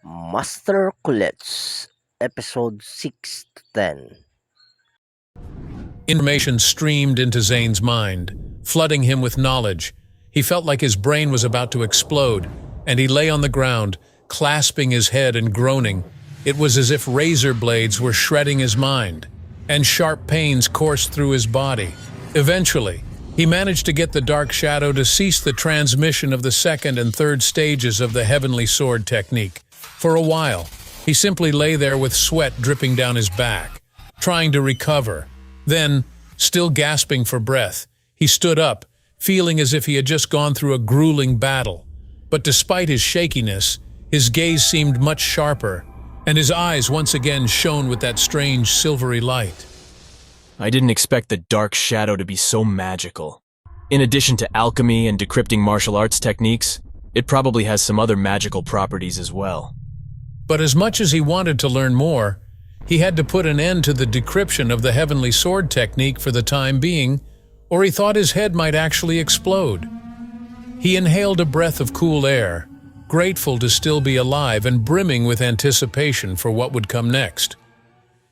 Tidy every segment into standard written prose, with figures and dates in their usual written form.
Master Colette's episode 6 to 10. Information streamed into Zane's mind, flooding him with knowledge. He felt like his brain was about to explode, and he lay on the ground, clasping his head and groaning. It was as if razor blades were shredding his mind, and sharp pains coursed through his body. Eventually, he managed to get the Dark Shadow to cease the transmission of the second and third stages of the Heavenly Sword technique. For a while, he simply lay there with sweat dripping down his back, trying to recover. Then, still gasping for breath, he stood up, feeling as if he had just gone through a grueling battle. But despite his shakiness, his gaze seemed much sharper, and his eyes once again shone with that strange silvery light. I didn't expect the Dark Shadow to be so magical. In addition to alchemy and decrypting martial arts techniques, it probably has some other magical properties as well. But as much as he wanted to learn more, he had to put an end to the decryption of the Heavenly Sword technique for the time being, or he thought his head might actually explode. He inhaled a breath of cool air, grateful to still be alive and brimming with anticipation for what would come next.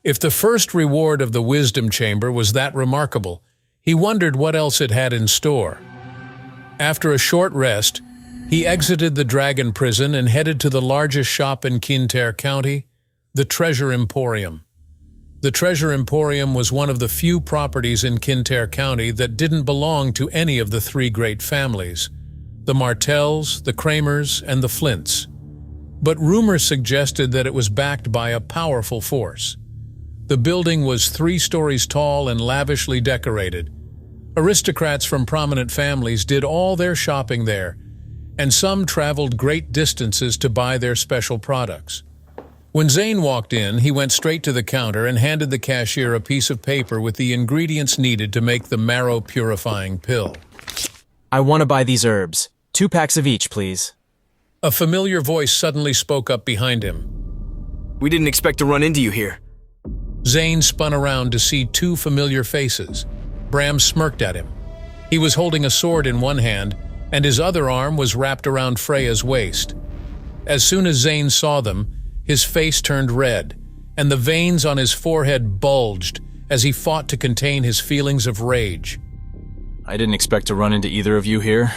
If the first reward of the Wisdom Chamber was that remarkable, he wondered what else it had in store. After a short rest, he exited the Dragon Prison and headed to the largest shop in Kintyre County, the Treasure Emporium. The Treasure Emporium was one of the few properties in Kintyre County that didn't belong to any of the three great families, the Martells, the Kramers, and the Flints. But rumors suggested that it was backed by a powerful force. The building was 3 stories tall and lavishly decorated. Aristocrats from prominent families did all their shopping there, and some traveled great distances to buy their special products. When Zane walked in, he went straight to the counter and handed the cashier a piece of paper with the ingredients needed to make the marrow-purifying pill. I want to buy these herbs. 2 packs of each, please. A familiar voice suddenly spoke up behind him. We didn't expect to run into you here. Zane spun around to see 2 familiar faces. Bram smirked at him. He was holding a sword in one hand, and his other arm was wrapped around Freya's waist. As soon as Zane saw them, his face turned red, and the veins on his forehead bulged as he fought to contain his feelings of rage. I didn't expect to run into either of you here.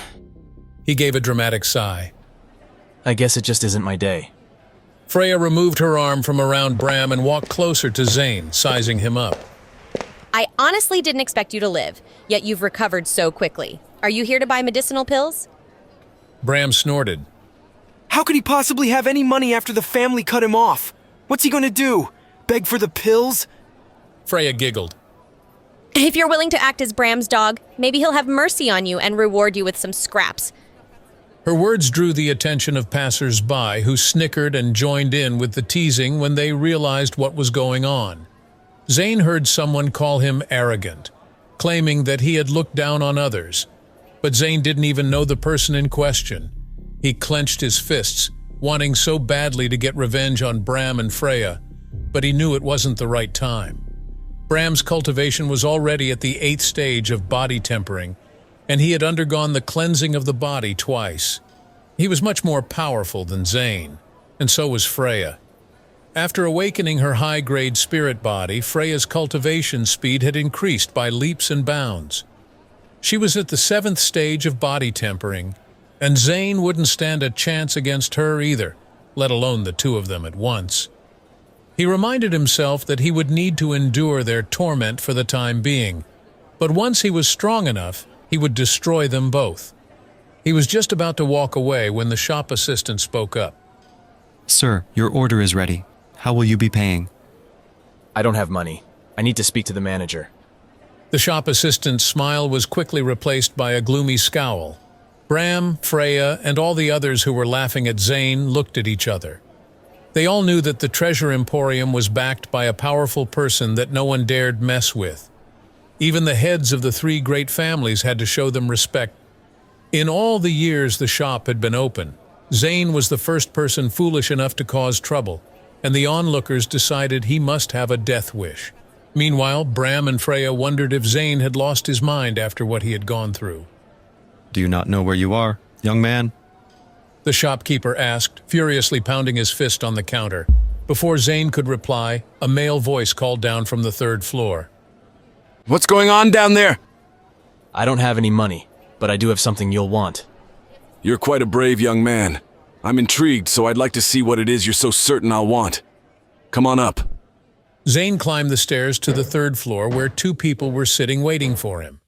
He gave a dramatic sigh. I guess it just isn't my day. Freya removed her arm from around Bram and walked closer to Zane, sizing him up. I honestly didn't expect you to live, yet you've recovered so quickly. Are you here to buy medicinal pills? Bram snorted. How could he possibly have any money after the family cut him off? What's he gonna do? Beg for the pills? Freya giggled. If you're willing to act as Bram's dog, maybe he'll have mercy on you and reward you with some scraps. Her words drew the attention of passers-by who snickered and joined in with the teasing when they realized what was going on. Zane heard someone call him arrogant, claiming that he had looked down on others. But Zane didn't even know the person in question. He clenched his fists, wanting so badly to get revenge on Bram and Freya, but he knew it wasn't the right time. Bram's cultivation was already at the 8th stage of body tempering, and he had undergone the cleansing of the body twice. He was much more powerful than Zane, and so was Freya. After awakening her high-grade spirit body, Freya's cultivation speed had increased by leaps and bounds. She was at the 7th stage of body tempering, and Zane wouldn't stand a chance against her either, let alone the 2 of them at once. He reminded himself that he would need to endure their torment for the time being, but once he was strong enough, he would destroy them both. He was just about to walk away when the shop assistant spoke up. Sir, your order is ready. How will you be paying? I don't have money. I need to speak to the manager. The shop assistant's smile was quickly replaced by a gloomy scowl. Bram, Freya, and all the others who were laughing at Zane looked at each other. They all knew that the Treasure Emporium was backed by a powerful person that no one dared mess with. Even the heads of the 3 great families had to show them respect. In all the years the shop had been open, Zane was the first person foolish enough to cause trouble, and the onlookers decided he must have a death wish. Meanwhile, Bram and Freya wondered if Zane had lost his mind after what he had gone through. Do you not know where you are, young man? The shopkeeper asked, furiously pounding his fist on the counter. Before Zane could reply, a male voice called down from the third floor. What's going on down there? I don't have any money, but I do have something you'll want. You're quite a brave young man. I'm intrigued, so I'd like to see what it is you're so certain I'll want. Come on up. Zane climbed the stairs to the third floor where two people were sitting waiting for him.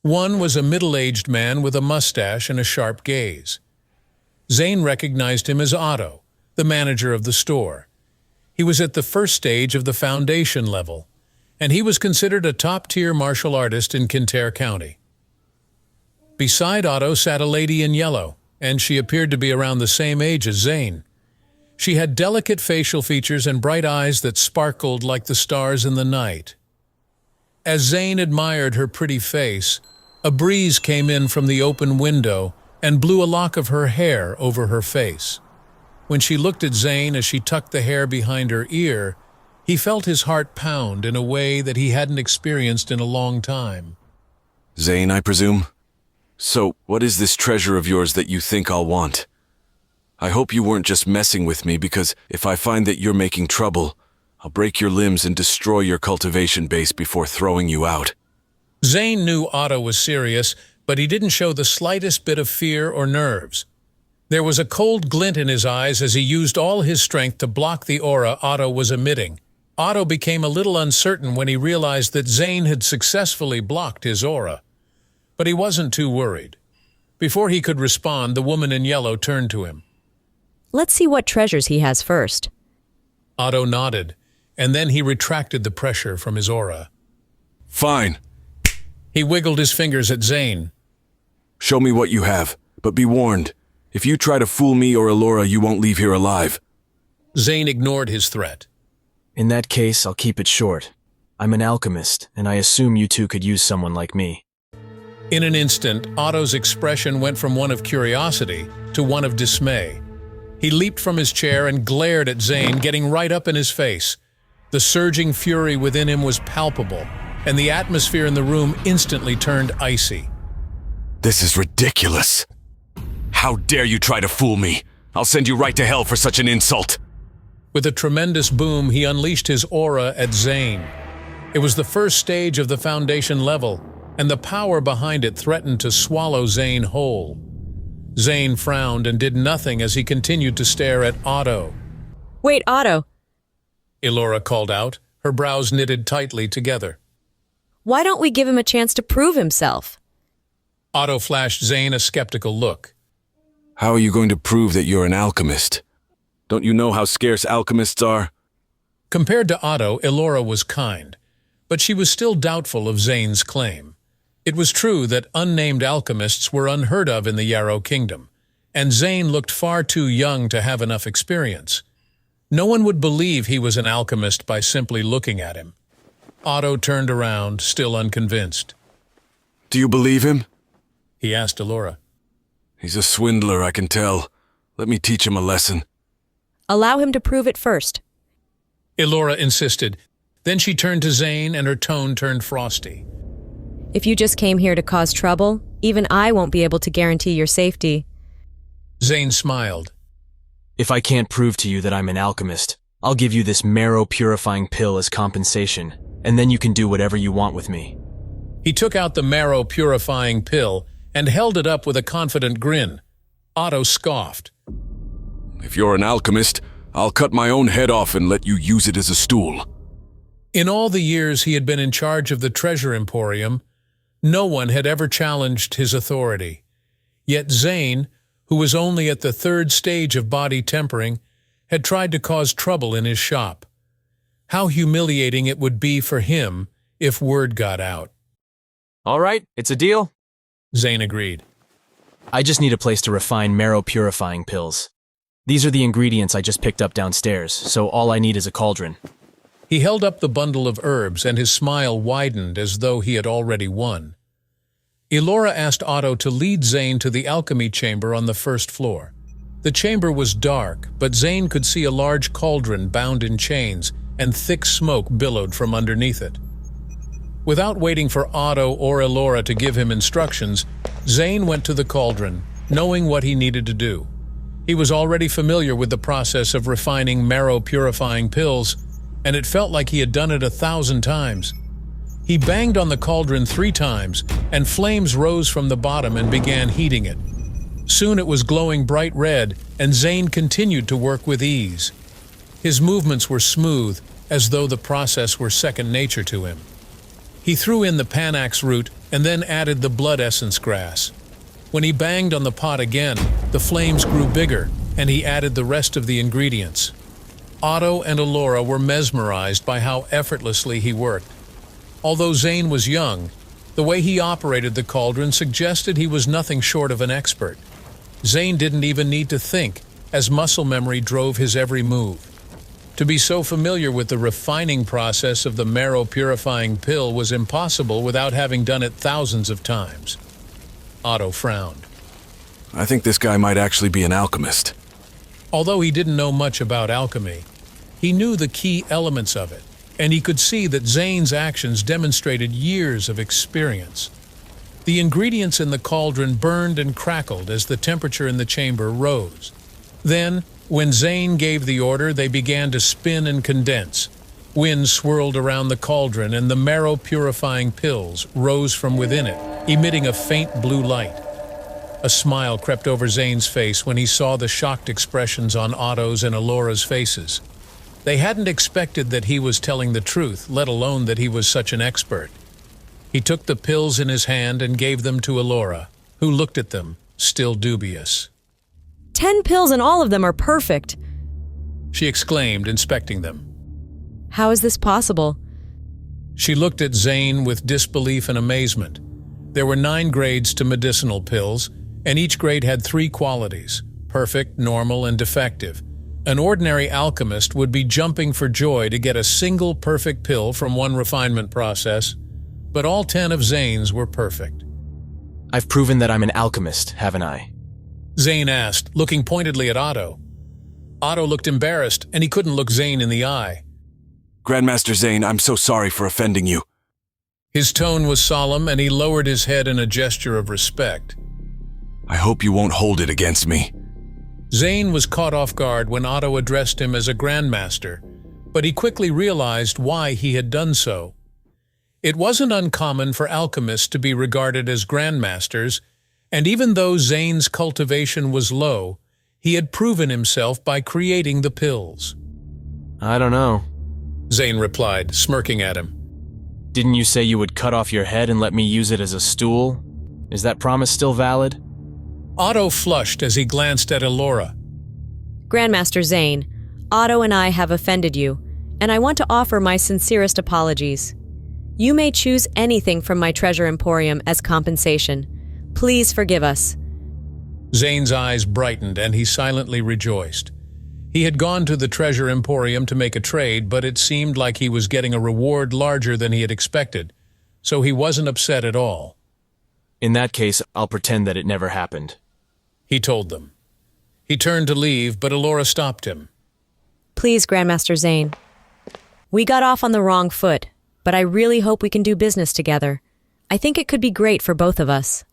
One was a middle-aged man with a mustache and a sharp gaze. Zane recognized him as Otto, the manager of the store. He was at the first stage of the foundation level, and he was considered a top-tier martial artist in Kintyre County. Beside Otto sat a lady in yellow, and she appeared to be around the same age as Zane. She had delicate facial features and bright eyes that sparkled like the stars in the night. As Zane admired her pretty face, a breeze came in from the open window and blew a lock of her hair over her face. When she looked at Zane as she tucked the hair behind her ear, he felt his heart pound in a way that he hadn't experienced in a long time. Zane, I presume? So, what is this treasure of yours that you think I'll want? I hope you weren't just messing with me, because if I find that you're making trouble, I'll break your limbs and destroy your cultivation base before throwing you out. Zane knew Otto was serious, but he didn't show the slightest bit of fear or nerves. There was a cold glint in his eyes as he used all his strength to block the aura Otto was emitting. Otto became a little uncertain when he realized that Zane had successfully blocked his aura. But he wasn't too worried. Before he could respond, the woman in yellow turned to him. Let's see what treasures he has first. Otto nodded, and then he retracted the pressure from his aura. Fine. He wiggled his fingers at Zane. Show me what you have, but be warned. If you try to fool me or Elora, you won't leave here alive. Zane ignored his threat. In that case, I'll keep it short. I'm an alchemist, and I assume you two could use someone like me. In an instant, Otto's expression went from one of curiosity to one of dismay. He leaped from his chair and glared at Zane, getting right up in his face. The surging fury within him was palpable, and the atmosphere in the room instantly turned icy. This is ridiculous. How dare you try to fool me? I'll send you right to hell for such an insult. With a tremendous boom, he unleashed his aura at Zane. It was the first stage of the foundation level, and the power behind it threatened to swallow Zane whole. Zane frowned and did nothing as he continued to stare at Otto. Wait, Otto. Elora called out, her brows knitted tightly together. Why don't we give him a chance to prove himself? Otto flashed Zane a skeptical look. How are you going to prove that you're an alchemist? Don't you know how scarce alchemists are? Compared to Otto, Elora was kind, but she was still doubtful of Zane's claim. It was true that unnamed alchemists were unheard of in the Yarrow Kingdom, and Zane looked far too young to have enough experience. No one would believe he was an alchemist by simply looking at him. Otto turned around, still unconvinced. Do you believe him? He asked Elora. He's a swindler, I can tell. Let me teach him a lesson. Allow him to prove it first. Elora insisted. Then she turned to Zane and her tone turned frosty. If you just came here to cause trouble, even I won't be able to guarantee your safety. Zane smiled. If I can't prove to you that I'm an alchemist, I'll give you this marrow-purifying pill as compensation, and then you can do whatever you want with me. He took out the marrow-purifying pill and held it up with a confident grin. Otto scoffed. If you're an alchemist, I'll cut my own head off and let you use it as a stool. In all the years he had been in charge of the Treasure Emporium, no one had ever challenged his authority. Yet Zane, who was only at the third stage of body tempering, had tried to cause trouble in his shop. How humiliating it would be for him if word got out. All right, it's a deal. Zane agreed. I just need a place to refine marrow-purifying pills. These are the ingredients I just picked up downstairs, so all I need is a cauldron. He held up the bundle of herbs, and his smile widened as though he had already won. Elora asked Otto to lead Zane to the alchemy chamber on the first floor. The chamber was dark, but Zane could see a large cauldron bound in chains, and thick smoke billowed from underneath it. Without waiting for Otto or Elora to give him instructions, Zane went to the cauldron, knowing what he needed to do. He was already familiar with the process of refining marrow-purifying pills, and it felt like he had done it 1,000 times. He banged on the cauldron 3 times, and flames rose from the bottom and began heating it. Soon it was glowing bright red, and Zane continued to work with ease. His movements were smooth, as though the process were second nature to him. He threw in the panax root and then added the blood essence grass. When he banged on the pot again, the flames grew bigger, and he added the rest of the ingredients. Otto and Elora were mesmerized by how effortlessly he worked. Although Zane was young, the way he operated the cauldron suggested he was nothing short of an expert. Zane didn't even need to think, as muscle memory drove his every move. To be so familiar with the refining process of the marrow-purifying pill was impossible without having done it thousands of times. Otto frowned. I think this guy might actually be an alchemist. Although he didn't know much about alchemy, he knew the key elements of it, and he could see that Zane's actions demonstrated years of experience. The ingredients in the cauldron burned and crackled as the temperature in the chamber rose. Then, when Zane gave the order, they began to spin and condense. Wind swirled around the cauldron, and the marrow-purifying pills rose from within it, emitting a faint blue light. A smile crept over Zane's face when he saw the shocked expressions on Otto's and Elora's faces. They hadn't expected that he was telling the truth, let alone that he was such an expert. He took the pills in his hand and gave them to Elora, who looked at them, still dubious. 10 pills and all of them are perfect. She exclaimed, inspecting them. How is this possible? She looked at Zane with disbelief and amazement. There were 9 grades to medicinal pills, and each grade had 3 qualities: perfect, normal, and defective. An ordinary alchemist would be jumping for joy to get a single perfect pill from one refinement process, but all 10 of Zane's were perfect. I've proven that I'm an alchemist, haven't I? Zane asked, looking pointedly at Otto. Otto looked embarrassed, and he couldn't look Zane in the eye. Grandmaster Zane, I'm so sorry for offending you. His tone was solemn, and he lowered his head in a gesture of respect. I hope you won't hold it against me. Zane was caught off guard when Otto addressed him as a grandmaster, but he quickly realized why he had done so. It wasn't uncommon for alchemists to be regarded as grandmasters, and even though Zane's cultivation was low, he had proven himself by creating the pills. I don't know. Zane replied, smirking at him. Didn't you say you would cut off your head and let me use it as a stool? Is that promise still valid? Otto flushed as he glanced at Elora. Grandmaster Zane, Otto and I have offended you, and I want to offer my sincerest apologies. You may choose anything from my treasure emporium as compensation. Please forgive us. Zane's eyes brightened, and he silently rejoiced. He had gone to the treasure emporium to make a trade, but it seemed like he was getting a reward larger than he had expected, so he wasn't upset at all. In that case, I'll pretend that it never happened. He told them. He turned to leave, but Elora stopped him. Please, Grandmaster Zane. We got off on the wrong foot, but I really hope we can do business together. I think it could be great for both of us.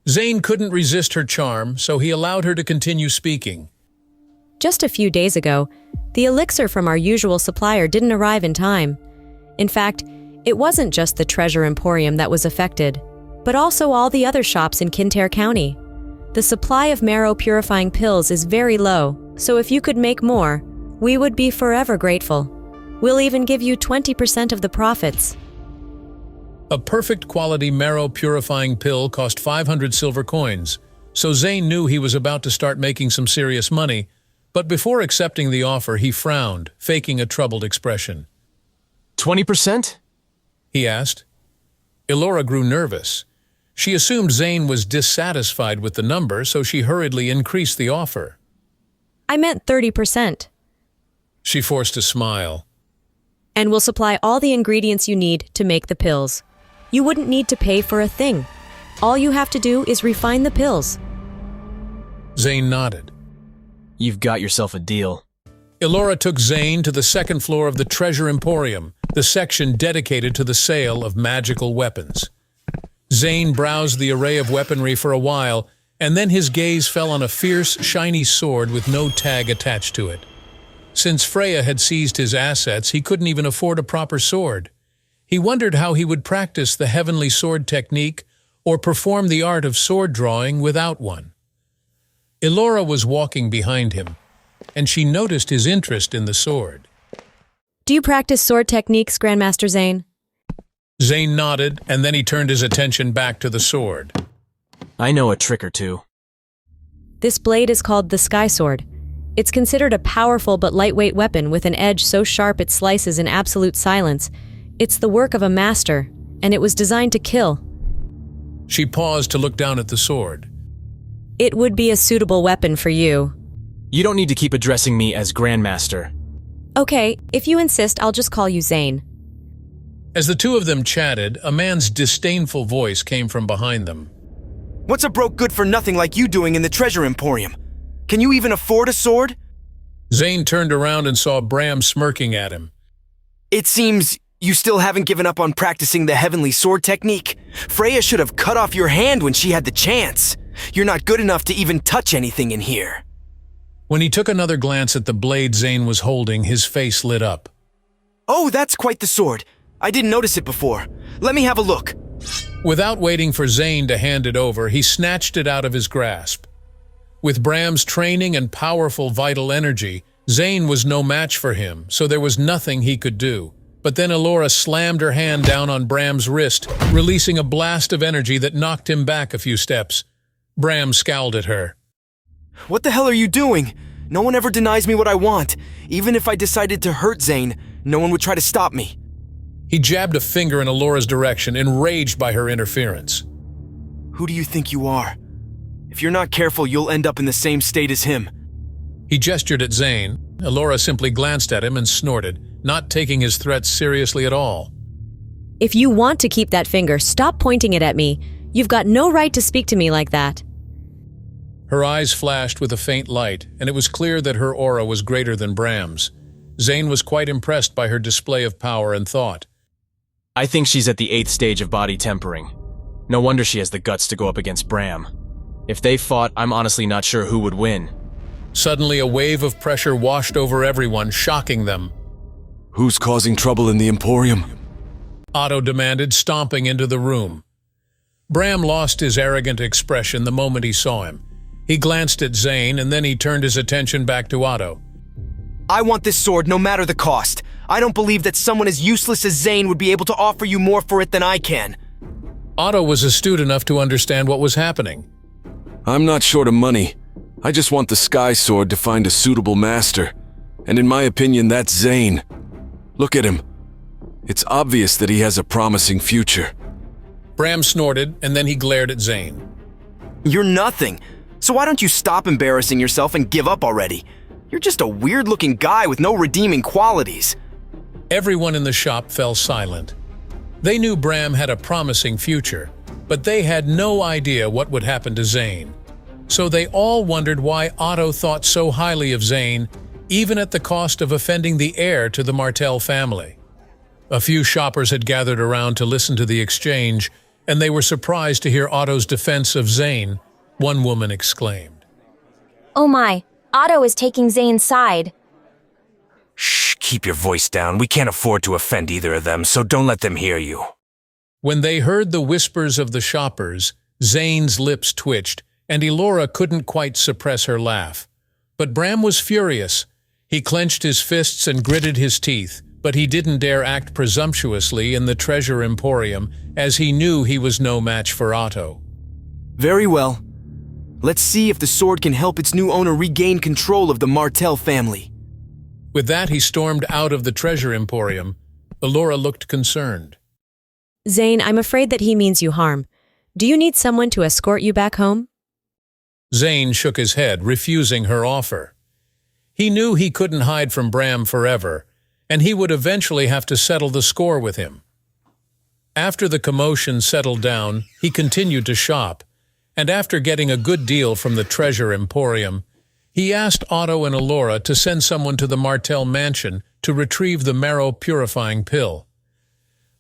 Zane couldn't resist her charm, so he allowed her to continue speaking. Just a few days ago, the elixir from our usual supplier didn't arrive in time. In fact, it wasn't just the Treasure Emporium that was affected, but also all the other shops in Kintyre County. The supply of marrow-purifying pills is very low, so if you could make more, we would be forever grateful. We'll even give you 20% of the profits. A perfect quality marrow-purifying pill cost 500 silver coins, so Zane knew he was about to start making some serious money, but before accepting the offer, he frowned, faking a troubled expression. 20%? He asked. Elora grew nervous. She assumed Zane was dissatisfied with the number, so she hurriedly increased the offer. I meant 30%. She forced a smile. And we'll supply all the ingredients you need to make the pills. You wouldn't need to pay for a thing. All you have to do is refine the pills. Zane nodded. You've got yourself a deal. Elora took Zane to the second floor of the Treasure Emporium, the section dedicated to the sale of magical weapons. Zane browsed the array of weaponry for a while, and then his gaze fell on a fierce, shiny sword with no tag attached to it. Since Freya had seized his assets, he couldn't even afford a proper sword. He wondered how he would practice the heavenly sword technique or perform the art of sword drawing without one. Elora was walking behind him, and she noticed his interest in the sword. Do you practice sword techniques, Grandmaster Zane? Zane nodded, and then he turned his attention back to the sword. I know a trick or two. This blade is called the Sky Sword. It's considered a powerful but lightweight weapon with an edge so sharp it slices in absolute silence. It's the work of a master, and it was designed to kill. She paused to look down at the sword. It would be a suitable weapon for you. You don't need to keep addressing me as Grandmaster. Okay, if you insist, I'll just call you Zane. As the two of them chatted, a man's disdainful voice came from behind them. What's a broke good-for-nothing like you doing in the Treasure Emporium? Can you even afford a sword? Zane turned around and saw Bram smirking at him. It seems you still haven't given up on practicing the heavenly sword technique. Freya should have cut off your hand when she had the chance. You're not good enough to even touch anything in here. When he took another glance at the blade Zane was holding, his face lit up. Oh, that's quite the sword. I didn't notice it before. Let me have a look. Without waiting for Zane to hand it over, he snatched it out of his grasp. With Bram's training and powerful vital energy, Zane was no match for him, so there was nothing he could do. But then Elora slammed her hand down on Bram's wrist, releasing a blast of energy that knocked him back a few steps. Bram scowled at her. What the hell are you doing? No one ever denies me what I want. Even if I decided to hurt Zane, no one would try to stop me. He jabbed a finger in Elora's direction, enraged by her interference. Who do you think you are? If you're not careful, you'll end up in the same state as him. He gestured at Zane. Elora simply glanced at him and snorted, not taking his threats seriously at all. If you want to keep that finger, stop pointing it at me. You've got no right to speak to me like that. Her eyes flashed with a faint light, and it was clear that her aura was greater than Bram's. Zane was quite impressed by her display of power and thought. I think she's at the 8th stage of body tempering. No wonder she has the guts to go up against Bram. If they fought, I'm honestly not sure who would win. Suddenly, a wave of pressure washed over everyone, shocking them. Who's causing trouble in the Emporium? Otto demanded, stomping into the room. Bram lost his arrogant expression the moment he saw him. He glanced at Zane, and then he turned his attention back to Otto. I want this sword no matter the cost. I don't believe that someone as useless as Zane would be able to offer you more for it than I can. Otto was astute enough to understand what was happening. I'm not short of money. I just want the Sky Sword to find a suitable master. And in my opinion, that's Zane. Look at him. It's obvious that he has a promising future. Bram snorted, and then he glared at Zane. You're nothing. So why don't you stop embarrassing yourself and give up already? You're just a weird-looking guy with no redeeming qualities. Everyone in the shop fell silent. They knew Bram had a promising future, but they had no idea what would happen to Zane. So they all wondered why Otto thought so highly of Zane, even at the cost of offending the heir to the Martell family. A few shoppers had gathered around to listen to the exchange, and they were surprised to hear Otto's defense of Zane. One woman exclaimed. Oh my, Otto is taking Zane's side. Shh, keep your voice down. We can't afford to offend either of them, so don't let them hear you. When they heard the whispers of the shoppers, Zane's lips twitched, and Elora couldn't quite suppress her laugh. But Bram was furious. He clenched his fists and gritted his teeth, but he didn't dare act presumptuously in the Treasure Emporium, as he knew he was no match for Otto. Very well. Let's see if the sword can help its new owner regain control of the Martell family. With that, he stormed out of the Treasure Emporium. Elora looked concerned. Zane, I'm afraid that he means you harm. Do you need someone to escort you back home? Zane shook his head, refusing her offer. He knew he couldn't hide from Bram forever, and he would eventually have to settle the score with him. After the commotion settled down, he continued to shop, and after getting a good deal from the Treasure Emporium, he asked Otto and Elora to send someone to the Martell mansion to retrieve the marrow-purifying pill.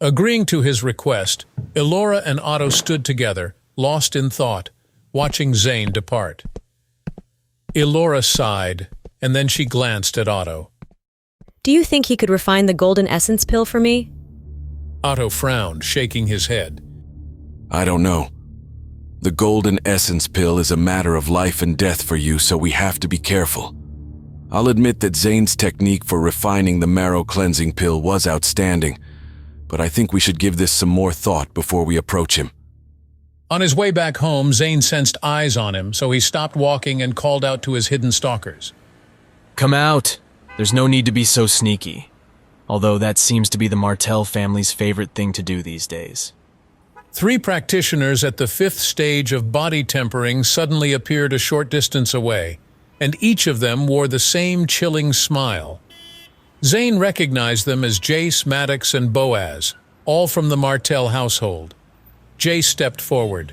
Agreeing to his request, Elora and Otto stood together, lost in thought, watching Zane depart. Elora sighed, and then she glanced at Otto. Do you think he could refine the golden essence pill for me? Otto frowned, shaking his head. I don't know. The golden essence pill is a matter of life and death for you, so we have to be careful. I'll admit that Zane's technique for refining the marrow cleansing pill was outstanding, but I think we should give this some more thought before we approach him. On his way back home, Zane sensed eyes on him, so he stopped walking and called out to his hidden stalkers. Come out. There's no need to be so sneaky. Although that seems to be the Martell family's favorite thing to do these days. 3 practitioners at the 5th stage of body tempering suddenly appeared a short distance away, and each of them wore the same chilling smile. Zane recognized them as Jace, Maddox, and Boaz, all from the Martell household. Jace stepped forward.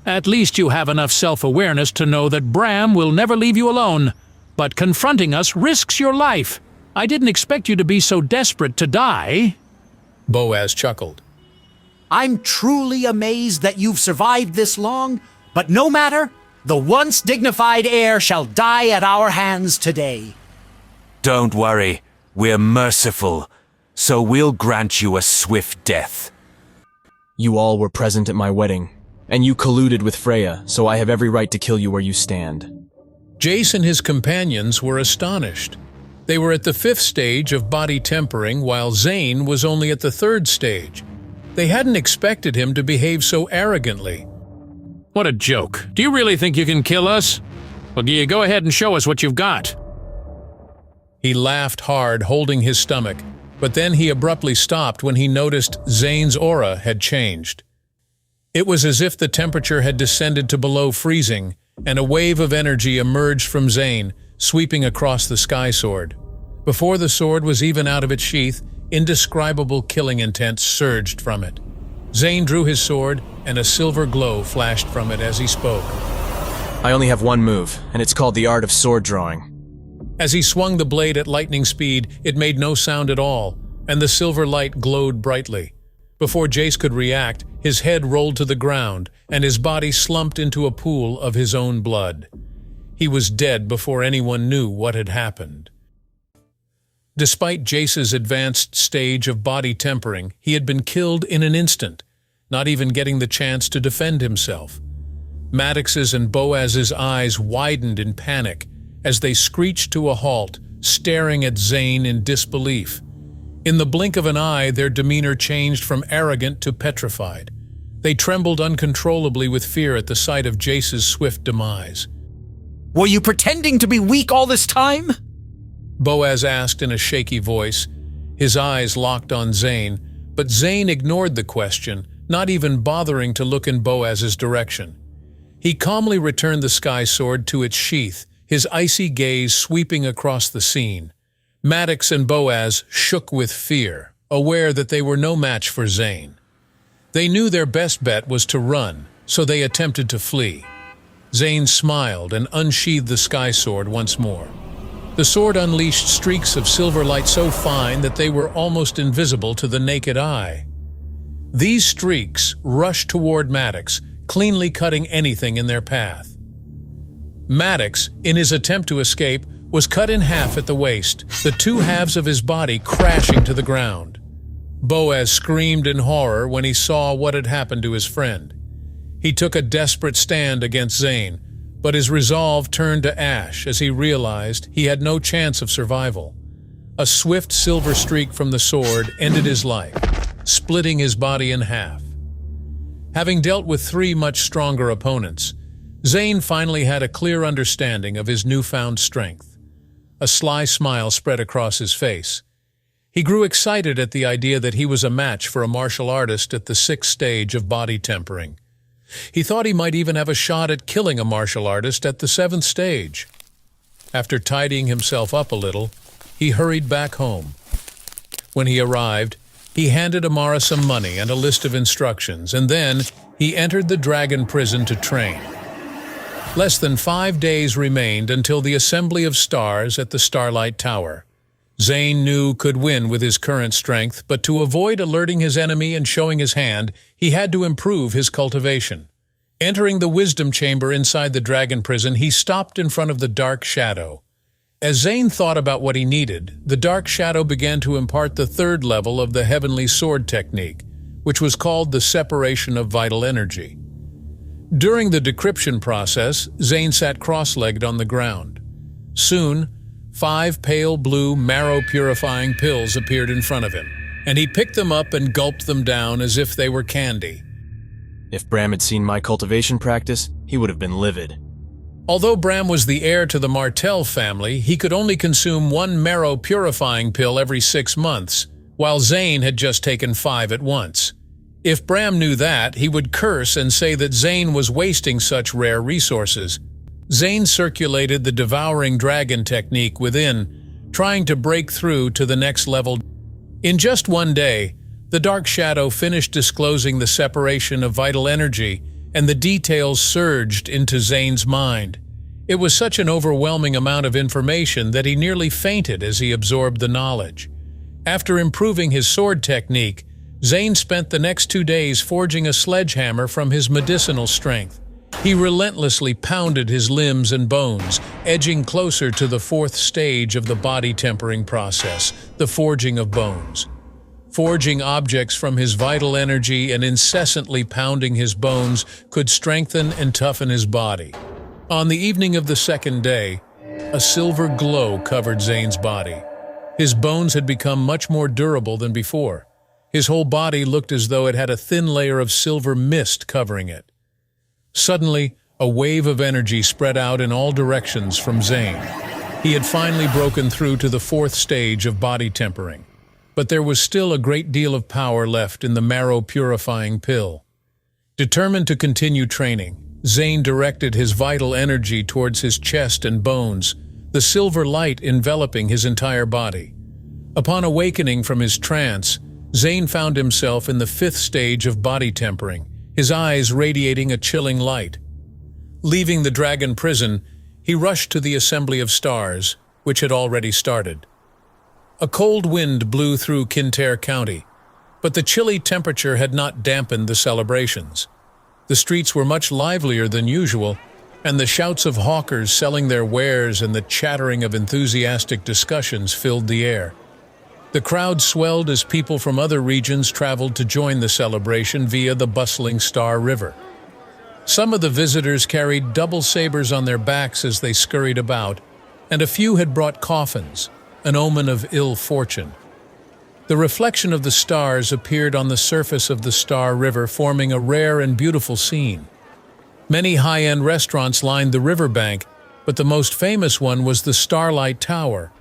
At least you have enough self-awareness to know that Bram will never leave you alone, but confronting us risks your life. I didn't expect you to be so desperate to die. Boaz chuckled. I'm truly amazed that you've survived this long, but no matter, the once dignified heir shall die at our hands today. Don't worry, we're merciful, so we'll grant you a swift death. You all were present at my wedding, and you colluded with Freya, so I have every right to kill you where you stand. Jace and his companions were astonished. They were at the 5th stage of body tempering, while Zane was only at the 3rd stage. They hadn't expected him to behave so arrogantly. What a joke. Do you really think you can kill us? Well, you go ahead and show us what you've got. He laughed hard, holding his stomach, but then he abruptly stopped when he noticed Zane's aura had changed. It was as if the temperature had descended to below freezing, and a wave of energy emerged from Zane, sweeping across the sky sword. Before the sword was even out of its sheath, indescribable killing intent surged from it. Zane drew his sword, and a silver glow flashed from it as he spoke. I only have one move, and it's called the art of sword drawing. As he swung the blade at lightning speed, it made no sound at all, and the silver light glowed brightly. Before Jace could react, his head rolled to the ground, and his body slumped into a pool of his own blood. He was dead before anyone knew what had happened. Despite Jace's advanced stage of body tempering, he had been killed in an instant, not even getting the chance to defend himself. Maddox's and Boaz's eyes widened in panic as they screeched to a halt, staring at Zane in disbelief. In the blink of an eye, their demeanor changed from arrogant to petrified. They trembled uncontrollably with fear at the sight of Jace's swift demise. Were you pretending to be weak all this time? Boaz asked in a shaky voice. His eyes locked on Zane, but Zane ignored the question, not even bothering to look in Boaz's direction. He calmly returned the sky sword to its sheath, his icy gaze sweeping across the scene. Maddox and Boaz shook with fear, aware that they were no match for Zane. They knew their best bet was to run, so they attempted to flee. Zane smiled and unsheathed the sky sword once more. The sword unleashed streaks of silver light so fine that they were almost invisible to the naked eye. These streaks rushed toward Maddox, cleanly cutting anything in their path. Maddox, in his attempt to escape, was cut in half at the waist, the 2 halves of his body crashing to the ground. Boaz screamed in horror when he saw what had happened to his friend. He took a desperate stand against Zane, but his resolve turned to ash as he realized he had no chance of survival. A swift silver streak from the sword ended his life, splitting his body in half. Having dealt with 3 much stronger opponents, Zane finally had a clear understanding of his newfound strength. A sly smile spread across his face. He grew excited at the idea that he was a match for a martial artist at the 6th stage of body tempering. He thought he might even have a shot at killing a martial artist at the 7th stage. After tidying himself up a little, he hurried back home. When he arrived, he handed Amara some money and a list of instructions, and then he entered the dragon prison to train. Less than 5 days remained until the assembly of stars at the Starlight Tower. Zane knew could win with his current strength, but to avoid alerting his enemy and showing his hand, he had to improve his cultivation. Entering the wisdom chamber inside the dragon prison, he stopped in front of the dark shadow. As Zane thought about what he needed, the dark shadow began to impart the third level of the heavenly sword technique, which was called the separation of vital energy. During the decryption process, Zane sat cross-legged on the ground. Soon, 5 pale blue, marrow-purifying pills appeared in front of him, and he picked them up and gulped them down as if they were candy. If Bram had seen my cultivation practice, he would have been livid. Although Bram was the heir to the Martell family, he could only consume 1 marrow-purifying pill every 6 months, while Zane had just taken 5 at once. If Bram knew that, he would curse and say that Zane was wasting such rare resources. Zane circulated the devouring dragon technique within, trying to break through to the next level. In just one day, the dark shadow finished disclosing the separation of vital energy, and the details surged into Zane's mind. It was such an overwhelming amount of information that he nearly fainted as he absorbed the knowledge. After improving his sword technique, Zane spent the next 2 days forging a sledgehammer from his medicinal strength. He relentlessly pounded his limbs and bones, edging closer to the 4th stage of the body tempering process, the forging of bones. Forging objects from his vital energy and incessantly pounding his bones could strengthen and toughen his body. On the evening of the 2nd day, a silver glow covered Zane's body. His bones had become much more durable than before. His whole body looked as though it had a thin layer of silver mist covering it. Suddenly, a wave of energy spread out in all directions from Zane. He had finally broken through to the 4th stage of body tempering. But there was still a great deal of power left in the marrow-purifying pill. Determined to continue training, Zane directed his vital energy towards his chest and bones, the silver light enveloping his entire body. Upon awakening from his trance, Zane found himself in the 5th stage of body tempering, his eyes radiating a chilling light. Leaving the dragon prison, he rushed to the Assembly of Stars, which had already started. A cold wind blew through Kintyre County, but the chilly temperature had not dampened the celebrations. The streets were much livelier than usual, and the shouts of hawkers selling their wares and the chattering of enthusiastic discussions filled the air. The crowd swelled as people from other regions traveled to join the celebration via the bustling Star River. Some of the visitors carried double sabers on their backs as they scurried about, and a few had brought coffins, an omen of ill fortune. The reflection of the stars appeared on the surface of the Star River, forming a rare and beautiful scene. Many high-end restaurants lined the riverbank, but the most famous one was the Starlight Tower.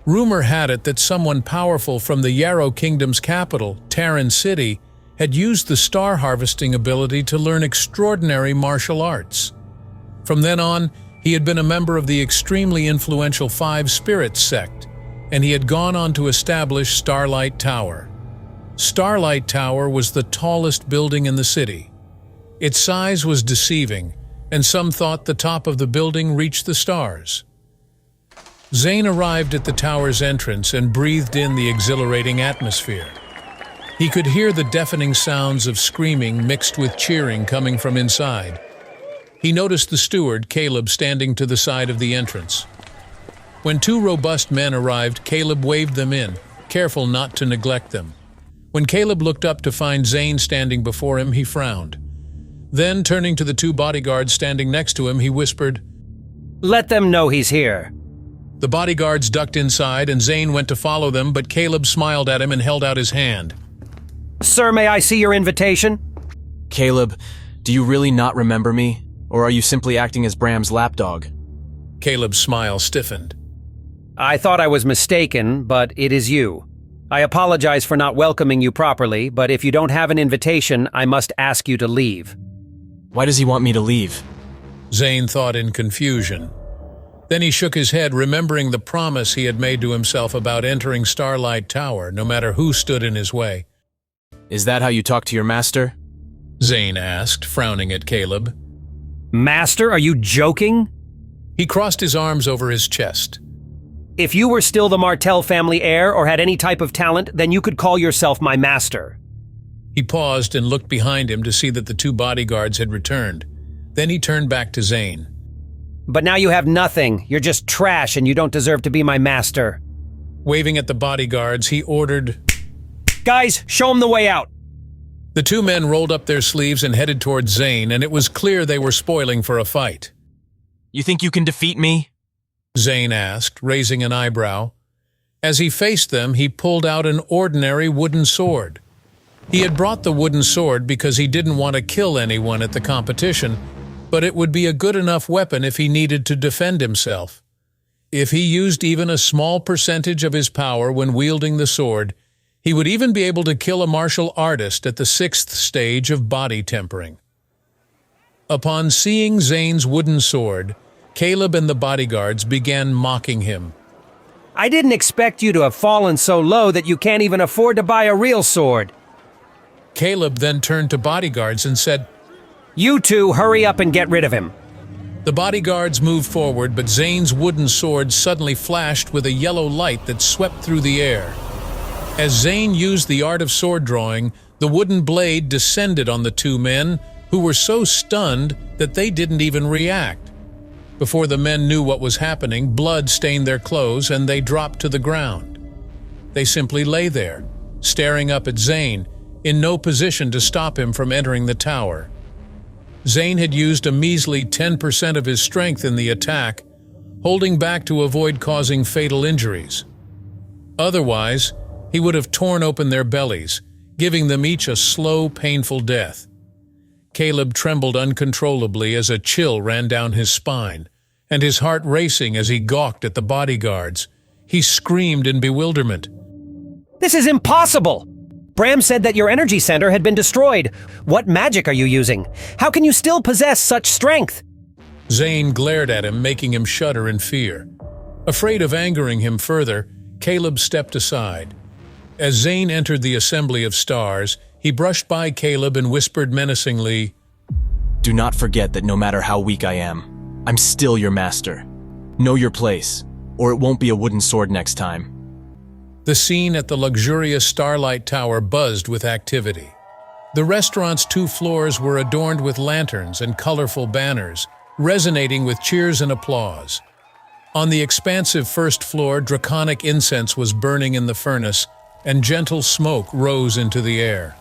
Rumor had it that someone powerful from the Yarrow Kingdom's capital, Terran City, had used the star harvesting ability to learn extraordinary martial arts. From then on, he had been a member of the extremely influential Five Spirits sect, and he had gone on to establish Starlight Tower. Starlight Tower was the tallest building in the city. Its size was deceiving, and some thought the top of the building reached the stars. Zane arrived at the tower's entrance and breathed in the exhilarating atmosphere. He could hear the deafening sounds of screaming mixed with cheering coming from inside. He noticed the steward, Caleb, standing to the side of the entrance. When 2 robust men arrived, Caleb waved them in, careful not to neglect them. When Caleb looked up to find Zane standing before him, he frowned. Then, turning to the 2 bodyguards standing next to him, he whispered, "Let them know he's here." The bodyguards ducked inside, and Zane went to follow them, but Caleb smiled at him and held out his hand. "Sir, may I see your invitation?" Caleb, do you really not remember me? Or are you simply acting as Bram's lapdog? Caleb's smile stiffened. "I thought I was mistaken, but it is you. I apologize for not welcoming you properly, but if you don't have an invitation, I must ask you to leave." Why does he want me to leave? Zane thought in confusion. Then he shook his head, remembering the promise he had made to himself about entering Starlight Tower, no matter who stood in his way. Is that how you talk to your master? Zane asked, frowning at Caleb. "Master, are you joking?" He crossed his arms over his chest. "If you were still the Martell family heir or had any type of talent, then you could call yourself my master." He paused and looked behind him to see that the 2 bodyguards had returned. Then he turned back to Zane. But now you have nothing. You're just trash and you don't deserve to be my master. Waving at the bodyguards, he ordered, "Guys, show him the way out." The two men rolled up their sleeves and headed towards Zane, and it was clear they were spoiling for a fight. You think you can defeat me? Zane asked, raising an eyebrow. As he faced them, he pulled out an ordinary wooden sword. He had brought the wooden sword because he didn't want to kill anyone at the competition, but it would be a good enough weapon if he needed to defend himself. If he used even a small percentage of his power when wielding the sword, he would even be able to kill a martial artist at the 6th stage of body tempering. Upon seeing Zane's wooden sword, Caleb and the bodyguards began mocking him. I didn't expect you to have fallen so low that you can't even afford to buy a real sword. Caleb then turned to bodyguards and said, "You two hurry up and get rid of him." The bodyguards moved forward, but Zane's wooden sword suddenly flashed with a yellow light that swept through the air. As Zane used the art of sword drawing, the wooden blade descended on the two men, who were so stunned that they didn't even react. Before the men knew what was happening, blood stained their clothes and they dropped to the ground. They simply lay there, staring up at Zane, in no position to stop him from entering the tower. Zane had used a measly 10% of his strength in the attack, holding back to avoid causing fatal injuries. Otherwise, he would have torn open their bellies, giving them each a slow, painful death. Caleb trembled uncontrollably as a chill ran down his spine, and his heart racing as he gawked at the bodyguards. He screamed in bewilderment. "This is impossible! Bram said that your energy center had been destroyed. What magic are you using? How can you still possess such strength?" Zane glared at him, making him shudder in fear. Afraid of angering him further, Caleb stepped aside. As Zane entered the assembly of stars, he brushed by Caleb and whispered menacingly, Do not forget that no matter how weak I am, I'm still your master. Know your place, or it won't be a wooden sword next time. The scene at the luxurious Starlight Tower buzzed with activity. The restaurant's 2 floors were adorned with lanterns and colorful banners, resonating with cheers and applause. On the expansive first floor, draconic incense was burning in the furnace, and gentle smoke rose into the air.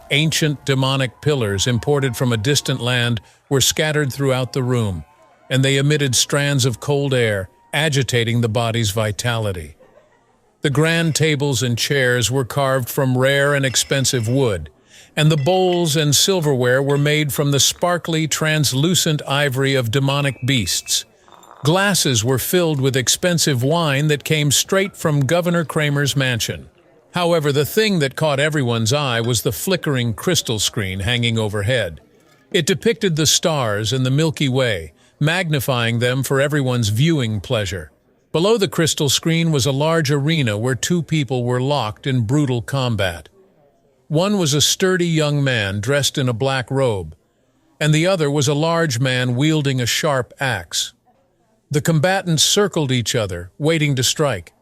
Ancient demonic pillars imported from a distant land were scattered throughout the room, and they emitted strands of cold air, agitating the body's vitality. The grand tables and chairs were carved from rare and expensive wood, and the bowls and silverware were made from the sparkly, translucent ivory of demonic beasts. Glasses were filled with expensive wine that came straight from Governor Kramer's mansion. However, the thing that caught everyone's eye was the flickering crystal screen hanging overhead. It depicted the stars and the Milky Way, magnifying them for everyone's viewing pleasure. Below the crystal screen was a large arena where 2 people were locked in brutal combat. One was a sturdy young man dressed in a black robe, and the other was a large man wielding a sharp axe. The combatants circled each other, waiting to strike.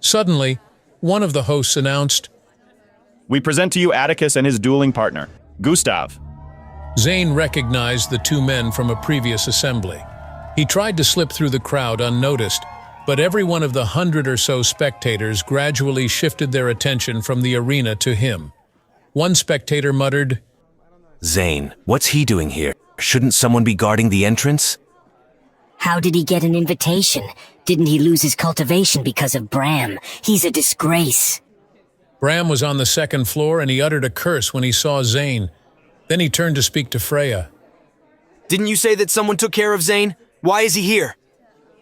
Suddenly, one of the hosts announced, "We present to you Atticus and his dueling partner, Gustav." Zane recognized the 2 men from a previous assembly. He tried to slip through the crowd unnoticed, but every one of the 100 or so spectators gradually shifted their attention from the arena to him. One spectator muttered, Zane, what's he doing here? Shouldn't someone be guarding the entrance? How did he get an invitation? Didn't he lose his cultivation because of Bram? He's a disgrace. Bram was on the 2nd floor and he uttered a curse when he saw Zane. Then he turned to speak to Freya. Didn't you say that someone took care of Zane? Why is he here?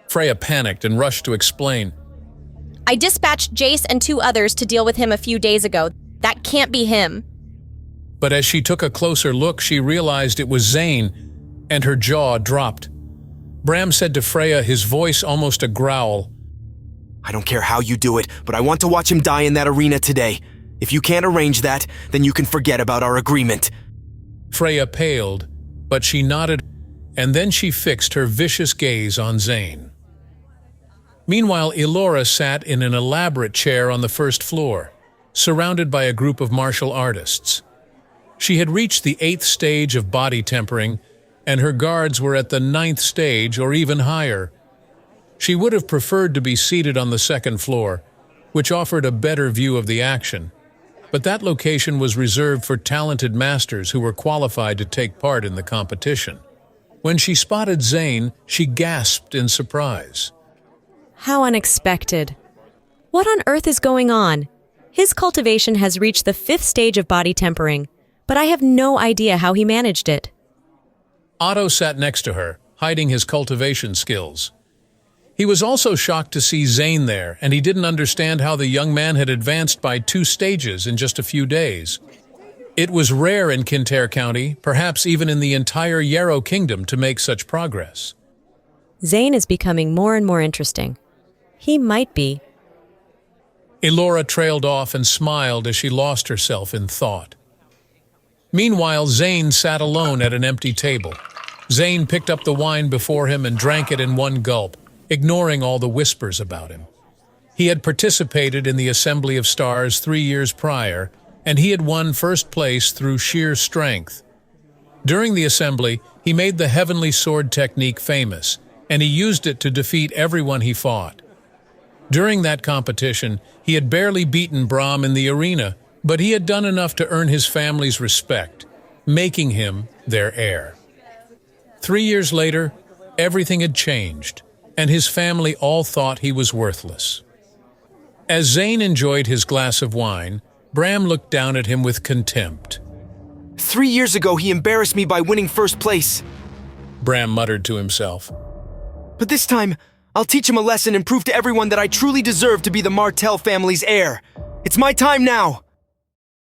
Freya panicked and rushed to explain. I dispatched Jace and 2 others to deal with him a few days ago. That can't be him. But as she took a closer look, she realized it was Zane, and her jaw dropped. Bram said to Freya, his voice almost a growl, I don't care how you do it, but I want to watch him die in that arena today. If you can't arrange that, then you can forget about our agreement. Freya paled, but she nodded, and then she fixed her vicious gaze on Zane. Meanwhile, Elora sat in an elaborate chair on the 1st floor, surrounded by a group of martial artists. She had reached the 8th stage of body tempering, and her guards were at the 9th stage or even higher. She would have preferred to be seated on the 2nd floor, which offered a better view of the action, but that location was reserved for talented masters who were qualified to take part in the competition. When she spotted Zane, she gasped in surprise. How unexpected. What on earth is going on? His cultivation has reached the 5th stage of body tempering, but I have no idea how he managed it. Otto sat next to her, hiding his cultivation skills. He was also shocked to see Zane there, and he didn't understand how the young man had advanced by 2 stages in just a few days. It was rare in Kintyre County, perhaps even in the entire Yarrow Kingdom, to make such progress. Zane is becoming more and more interesting. He might be. Elora trailed off and smiled as she lost herself in thought. Meanwhile, Zane sat alone at an empty table. Zane picked up the wine before him and drank it in one gulp, ignoring all the whispers about him. He had participated in the Assembly of Stars 3 years prior, and he had won 1st place through sheer strength. During the assembly, he made the Heavenly Sword technique famous, and he used it to defeat everyone he fought. During that competition, he had barely beaten Brahm in the arena, but he had done enough to earn his family's respect, making him their heir. 3 years later, everything had changed, and his family all thought he was worthless. As Zane enjoyed his glass of wine, Brahm looked down at him with contempt. 3 years ago, he embarrassed me by winning 1st place. Brahm muttered to himself. But this time, I'll teach him a lesson and prove to everyone that I truly deserve to be the Martell family's heir. It's my time now!